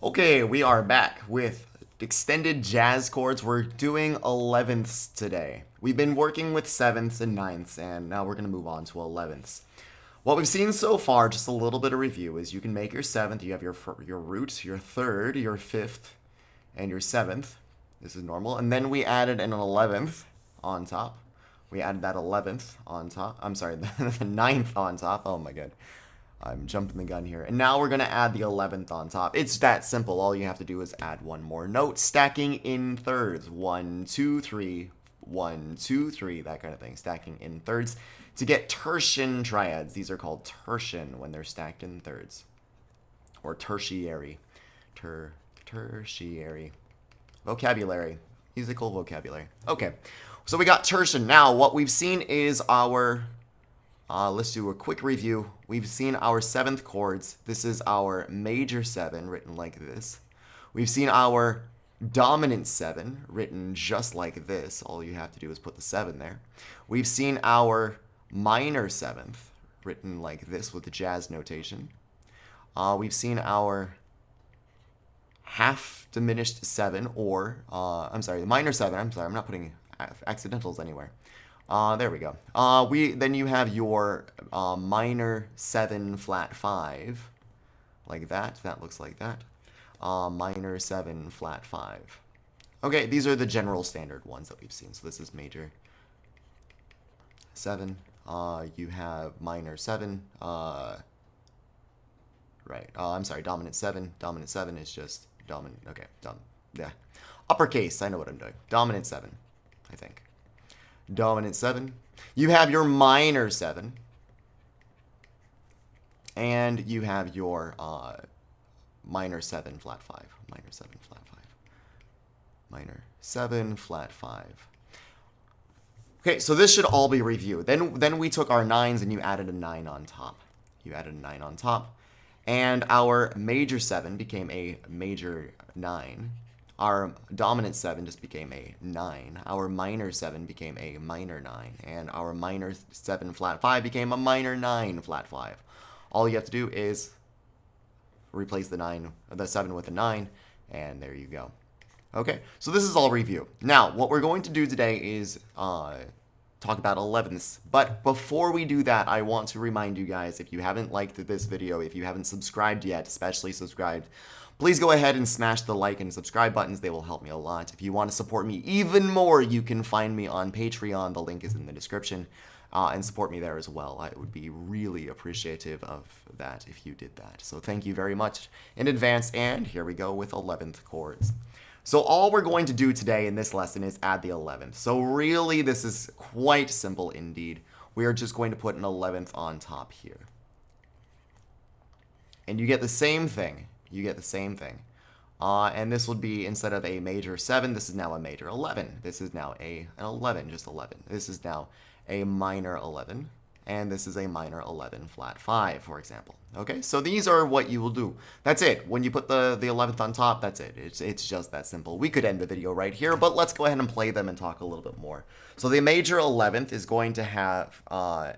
Okay, we are back with extended jazz chords. We're doing 11ths today. We've been working with 7ths and 9ths, and now we're going to move on to 11ths. What we've seen so far, just a little bit of review, is you can make your 7th, you have your root, your 3rd, your 5th, and your 7th. This is normal. And then we added an 11th on top. We added that 11th on top. I'm sorry, the 9th on top. Oh my god. I'm jumping the gun here. And now we're going to add the 11th on top. It's that simple. All you have to do is add one more note, stacking in thirds. 1, 2, 3, 1, 2, 3, that kind of thing. Stacking in thirds to get tertian triads. These are called tertian when they're stacked in thirds. Or tertiary. Tertiary. Vocabulary. Musical vocabulary. Okay. So we got tertian. Now, what we've seen is our... let's do a quick review. We've seen our 7th chords. This is our major 7, written like this. We've seen our dominant 7, written just like this. All you have to do is put the 7 there. We've seen our minor 7th, written like this with the jazz notation. We've seen our half diminished 7, or, the minor 7. I'm not putting accidentals anywhere. There we go. Then you have your minor 7 flat 5, like that. That looks like that. Minor 7 flat 5. Okay, these are the general standard ones that we've seen. So this is major 7. You have minor 7. Right. Dominant 7. Dominant 7 is just dominant. Okay, yeah. Uppercase. I know what I'm doing. Dominant 7, I think. Dominant 7. You have your minor 7. And you have your minor 7 flat 5. Minor 7 flat 5. Minor 7 flat 5. Okay, so this should all be reviewed. Then we took our 9s and you added a 9 on top. You added a 9 on top. And our major 7 became a major 9. Our dominant 7 just became a 9. Our minor 7 became a minor 9. And our minor 7 flat 5 became a minor 9 flat 5. All you have to do is replace the 7 with a 9, and there you go. Okay, so this is all review. Now, what we're going to do today is talk about 11ths. But before we do that, I want to remind you guys, if you haven't liked this video, if you haven't subscribed yet, especially subscribed, please go ahead and smash the like and subscribe buttons. They will help me a lot. If you want to support me even more, you can find me on Patreon. The link is in the description. And support me there as well. I would be really appreciative of that if you did that. So thank you very much in advance. And here we go with 11th chords. So all we're going to do today in this lesson is add the 11th. So really, this is quite simple indeed. We are just going to put an 11th on top here. And you get the same thing. You get the same thing. And this would be, instead of a major 7, this is now a major 11. This is now an 11, just 11. This is now a minor 11. And this is a minor 11 flat 5, for example. Okay, so these are what you will do. That's it. When you put the 11th on top, that's it. It's just that simple. We could end the video right here, but let's go ahead and play them and talk a little bit more. So the major 11th is going to have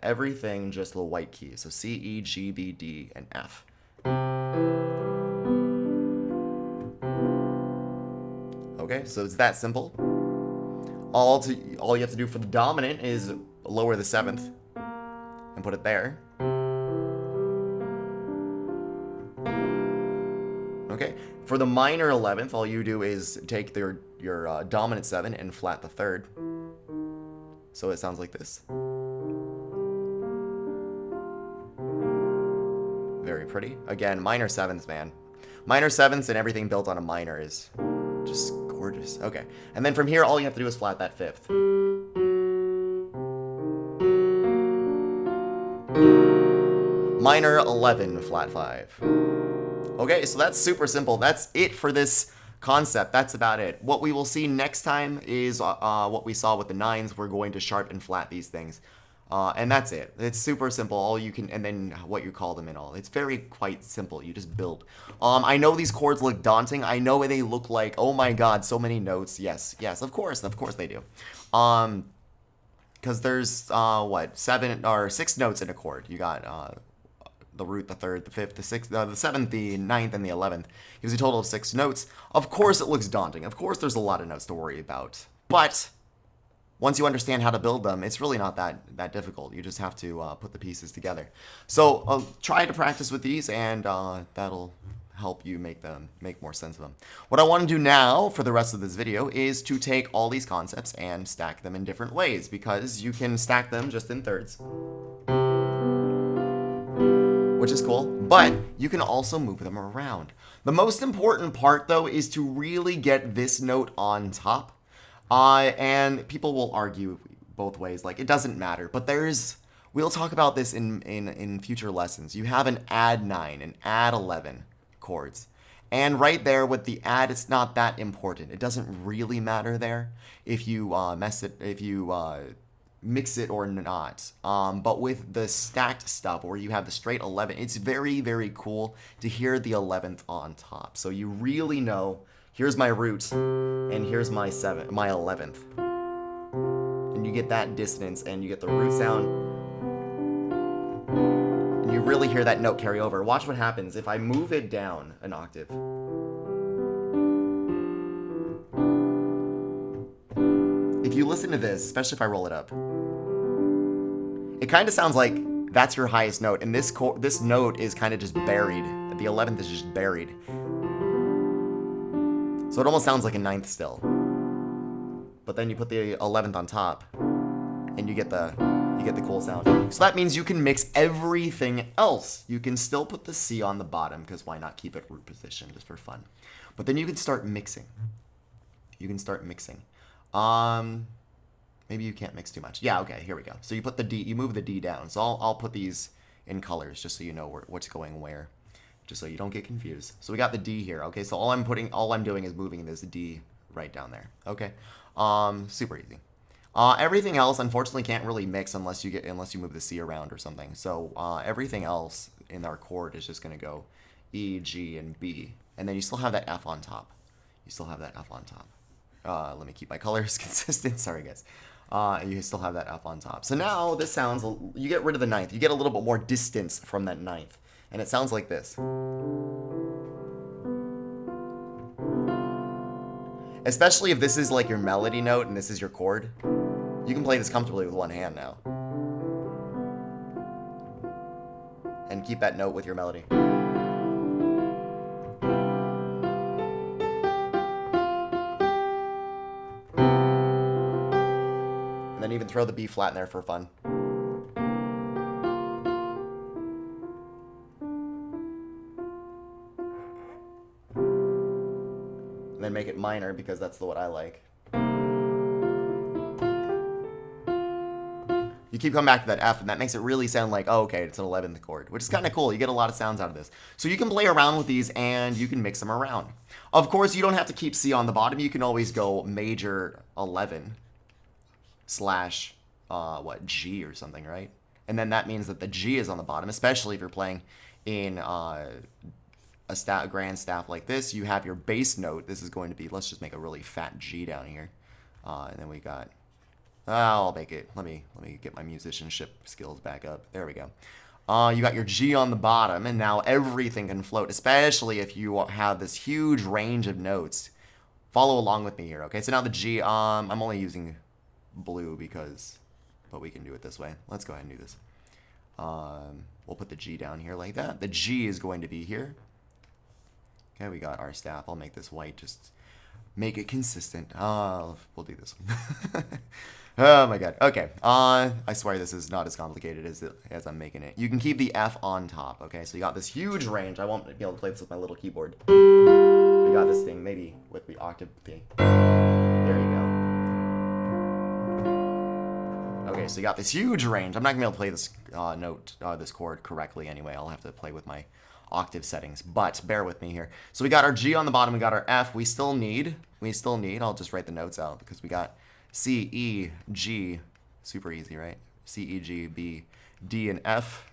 everything just the white keys. So C, E, G, B, D, and F. Okay, so it's that simple. All you have to do for the dominant is lower the 7th and put it there. Okay, for the minor 11th, all you do is take your dominant 7 and flat the 3rd. So it sounds like this. Very pretty. Again, minor 7ths, man. Minor 7ths and everything built on a minor is just gorgeous. Okay, and then from here, all you have to do is flat that 5th. Minor 11 flat 5. Okay, so that's super simple. That's it for this concept. That's about it. What we will see next time is what we saw with the 9s. We're going to sharp and flat these things. And that's it. It's super simple. All you can, and then what you call them and all. It's very quite simple. You just build. I know these chords look daunting. I know they look like, oh my god, so many notes. Yes, of course they do. Because there's 7 or 6 notes in a chord. You got the root, the third, the fifth, the sixth, the seventh, the ninth, and the 11th. Gives you a total of 6 notes. Of course, it looks daunting. Of course, there's a lot of notes to worry about. But once you understand how to build them, it's really not that difficult. You just have to put the pieces together. So try to practice with these, and that'll help you make more sense of them. What I want to do now for the rest of this video is to take all these concepts and stack them in different ways, because you can stack them just in thirds, which is cool, but you can also move them around. The most important part, though, is to really get this note on top. And people will argue both ways, like it doesn't matter, but we'll talk about this in future lessons. You have an add 9 and add 11 chords. And right there with the add, it's not that important. It doesn't really matter there if you mix it or not. But with the stacked stuff where you have the straight 11, it's very, very cool to hear the 11th on top. So you really know, here's my root and here's my 11th. And you get that dissonance and you get the root sound. And you really hear that note carry over. Watch what happens if I move it down an octave. If you listen to this, especially if I roll it up, it kind of sounds like that's your highest note, and this note is kind of just buried. The 11th is just buried. So it almost sounds like a ninth still. But then you put the 11th on top, and you get the cool sound. So that means you can mix everything else. You can still put the C on the bottom, because why not keep it root position just for fun? But then you can start mixing. Maybe you can't mix too much. Yeah, okay, here we go. So you put the D, you move the D down. So I'll put these in colors just so you know what's going where, just so you don't get confused. So we got the D here. Okay, so all I'm doing is moving this D right down there. Okay, super easy. Everything else, unfortunately, can't really mix unless you move the C around or something. So everything else in our chord is just gonna go E, G, and B, and then you still have that F on top. Let me keep my colors consistent. Sorry, guys. You still have that F on top. So now this sounds, you get rid of the ninth. You get a little bit more distance from that ninth. And it sounds like this. Especially if this is like your melody note and this is your chord. You can play this comfortably with one hand now. And keep that note with your melody. And then even throw the B flat in there for fun. And then make it minor because that's what I like. You keep coming back to that F, and that makes it really sound like, oh, okay, it's an 11th chord, which is kind of cool. You get a lot of sounds out of this. So you can play around with these, and you can mix them around. Of course, you don't have to keep C on the bottom. You can always go major 11 slash, G or something, right? And then that means that the G is on the bottom, especially if you're playing in a grand staff like this. You have your bass note. This is going to be, let's just make a really fat G down here. And then we got... I'll make it. Let me get my musicianship skills back up. There we go. You got your G on the bottom, and now everything can float, especially if you have this huge range of notes. Follow along with me here, okay? So now the G, I'm only using blue but we can do it this way. Let's go ahead and do this. We'll put the G down here like that. The G is going to be here. Okay, we got our staff. I'll make this white, just make it consistent. We'll do this one. Oh my god. Okay. I swear this is not as complicated as I'm making it. You can keep the F on top, okay? So you got this huge range. I won't be able to play this with my little keyboard. We got this thing, maybe with the octave thing. There you go. Okay, so you got this huge range. I'm not gonna be able to play this this chord correctly anyway. I'll have to play with my octave settings, but bear with me here. So we got our G on the bottom, we got our F. We still need, I'll just write the notes out because we got C, E, G, super easy, right? C, E, G, B, D, and F.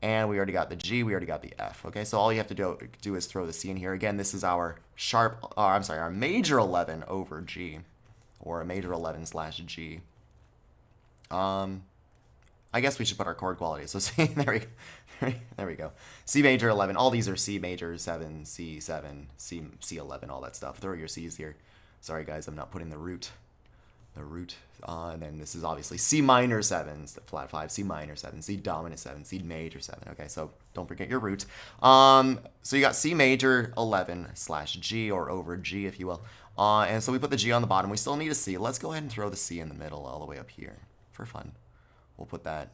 And we already got the G, we already got the F. Okay, so all you have to do is throw the C in here. Again, this is our our major 11 over G, or a major 11 slash G. I guess we should put our chord qualities. So see, there we go. C major 11. All these are C major 7, C7, C11, all that stuff. Throw your C's here. Sorry guys, I'm not putting the root. And then this is obviously C minor 7, flat 5, C minor 7, C dominant 7, C major 7. Okay, so don't forget your root. So you got C major 11 slash G, or over G if you will. And so we put the G on the bottom. We still need a C. Let's go ahead and throw the C in the middle all the way up here for fun. We'll put that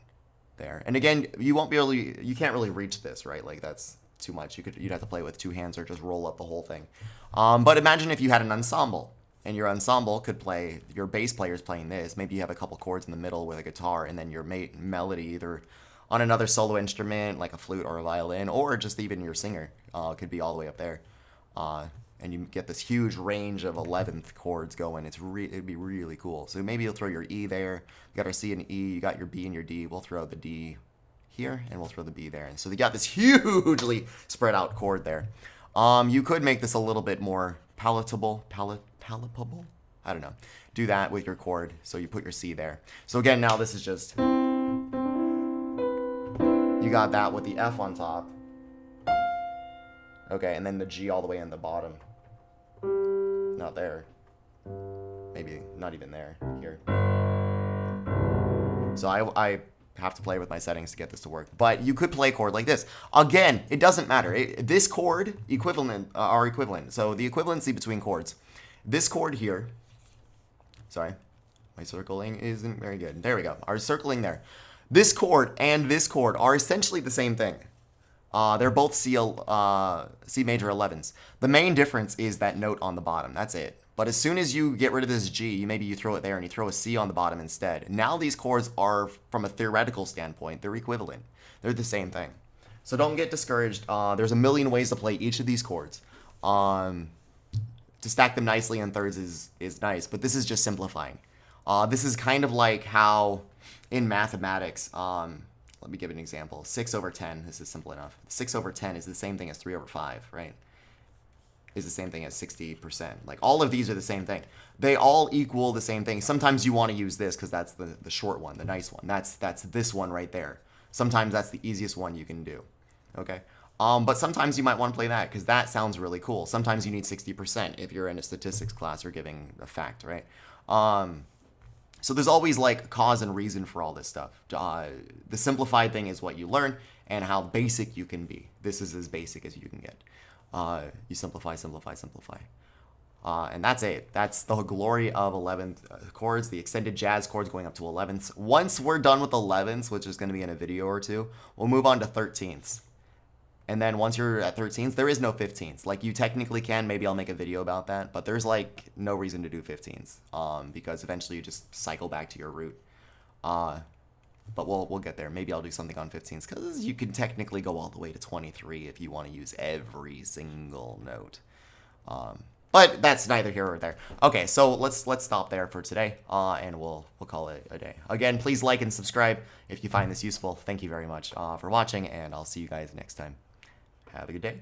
there. And again, you can't really reach this, right? Like that's too much. You'd have to play with two hands or just roll up the whole thing. But imagine if you had an ensemble. And your ensemble could play, your bass player's playing this. Maybe you have a couple chords in the middle with a guitar, and then your melody either on another solo instrument, like a flute or a violin, or just even your singer could be all the way up there. And you get this huge range of 11th chords going. It'd be really cool. So maybe you'll throw your E there. You got our C and E, you got your B and your D. We'll throw the D here, and we'll throw the B there. And so you got this hugely spread out chord there. You could make this a little bit more palatable. I don't know. Do that with your chord. So you put your C there. So again, now this is just, you got that with the F on top. Okay, and then the G all the way in the bottom. Not there. Maybe not even there. Here. So I have to play with my settings to get this to work. But you could play a chord like this. Again, it doesn't matter. This chord are equivalent. So the equivalency between chords. This chord here, sorry, my circling isn't very good. There we go. Our circling there. This chord and this chord are essentially the same thing. They're both C major 11s. The main difference is that note on the bottom. That's it. But as soon as you get rid of this G, maybe you throw it there and you throw a C on the bottom instead. Now these chords are, from a theoretical standpoint, they're equivalent. They're the same thing. So don't get discouraged. There's a million ways to play each of these chords. To stack them nicely in thirds is nice, but this is just simplifying. This is kind of like how in mathematics, let me give an example. 6 over 10, this is simple enough. 6 over 10 is the same thing as 3 over 5, right? Is the same thing as 60%. Like all of these are the same thing. They all equal the same thing. Sometimes you want to use this because that's the short one, the nice one. That's this one right there. Sometimes that's the easiest one you can do, okay? But sometimes you might want to play that because that sounds really cool. Sometimes you need 60% if you're in a statistics class or giving a fact, right? So there's always like cause and reason for all this stuff. The simplified thing is what you learn and how basic you can be. This is as basic as you can get. You simplify. And that's it. That's the glory of 11th chords, the extended jazz chords going up to 11ths. Once we're done with 11ths, which is going to be in a video or two, we'll move on to 13ths. And then once you're at 13ths, there is no 15ths. Like you technically can, maybe I'll make a video about that, but there's like no reason to do 15ths because eventually you just cycle back to your root. But we'll get there. Maybe I'll do something on 15ths because you can technically go all the way to 23 if you want to use every single note. But that's neither here or there. Okay, so let's stop there for today, and we'll call it a day. Again, please like and subscribe if you find this useful. Thank you very much for watching, and I'll see you guys next time. Have a good day.